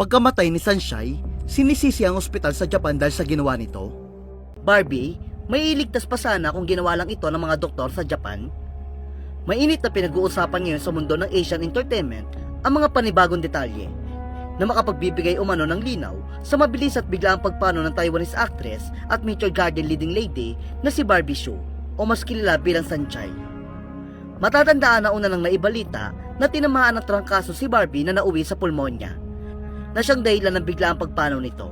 Pagkamatay ni Sunshine, sinisisi ang ospital sa Japan dahil sa ginawa nito. Barbie, may iligtas pa sana kung ginawa lang ito ng mga doktor sa Japan. Mainit na pinag-uusapan ngayon sa mundo ng Asian entertainment ang mga panibagong detalye na makapagbibigay umano ng linaw sa mabilis at biglaang pagpano ng Taiwanese actress at Meteor Garden leading lady na si Barbie Hsu o mas kilala bilang Sunshine. Matatandaan na una nang naibalita na tinamaan ng trangkaso si Barbie na nauwi sa pulmonya na siyang dahilan ng biglaang pagpanaw nito.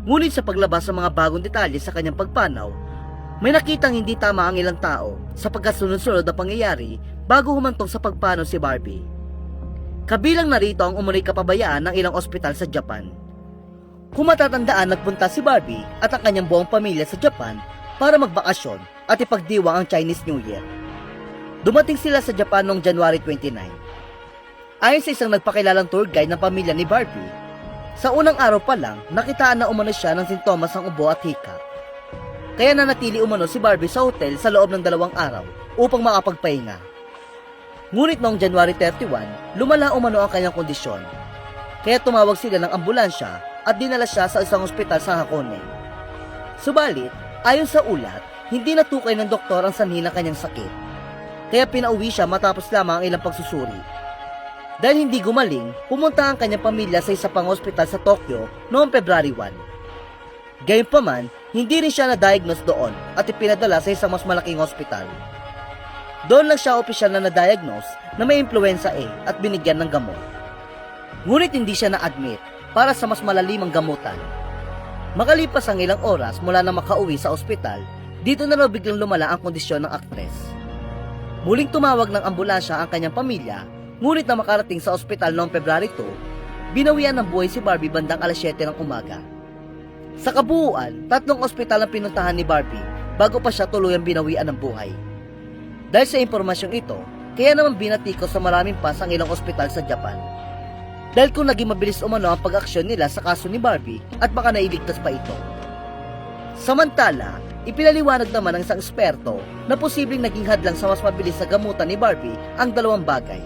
Ngunit sa paglabas ng mga bagong detalye sa kanyang pagpanaw, may nakitang hindi tama ang ilang tao sapagkat sunod-sunod na pangyayari bago humantong sa pagpanaw si Barbie. Kabilang na rito ang umunoy kapabayaan ng ilang ospital sa Japan. Kung matatandaan, nagpunta si Barbie at ang kanyang buong pamilya sa Japan para magbakasyon at ipagdiwang ang Chinese New Year. Dumating sila sa Japan noong January 29. Ayon sa isang nagpakilalang tour guide ng pamilya ni Barbie, sa unang araw pa lang nakitaan na umano siya ng sintomas ng ubo at hika. Kaya nanatili umano si Barbie sa hotel sa loob ng 2 araw upang makapagpahinga. Ngunit noong January 31, lumala umano ang kanyang kondisyon. Kaya tumawag sila ng ambulansya at dinala siya sa isang ospital sa Hakone. Subalit, ayon sa ulat, hindi natukoy ng doktor ang sanhi ng kanyang sakit. Kaya pinauwi siya matapos lamang ang ilang pagsusuri. Dahil hindi gumaling, pumunta ang kanyang pamilya sa isa pang ospital sa Tokyo noong February 1. Gayunpaman, hindi rin siya na-diagnose doon at ipinadala sa isang mas malaking ospital. Doon lang siya opisyal na na-diagnose na may influenza A at binigyan ng gamot. Ngunit hindi siya na-admit para sa mas malalimang gamutan. Makalipas ang ilang oras mula na makauwi sa ospital, dito na raw biglang lumala ang kondisyon ng aktres. Muling tumawag ng ambulansya ang kanyang pamilya, ngunit na makarating sa ospital noong February 2, binawian ng buhay si Barbie bandang alas 7 ng umaga. Sa kabuuan, 3 ospital ang pinuntahan ni Barbie bago pa siya tuluyang binawian ng buhay. Dahil sa impormasyong ito, kaya naman binatikos sa maraming pas ang ilang ospital sa Japan. Dahil kung naging mabilis umano ang pag-aksyon nila sa kaso ni Barbie at baka nailigtas pa ito. Samantala, ipinaliwanag naman ng isang eksperto na posibleng naging hadlang sa mas mabilis na gamutan ni Barbie ang 2 bagay.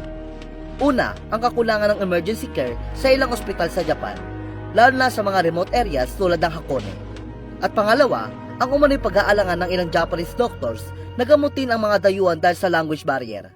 Una, ang kakulangan ng emergency care sa ilang ospital sa Japan, lalo na sa mga remote areas tulad ng Hakone. At pangalawa, ang umano'y pag-aalangan ng ilang Japanese doctors na gamutin ang mga dayuhan dahil sa language barrier.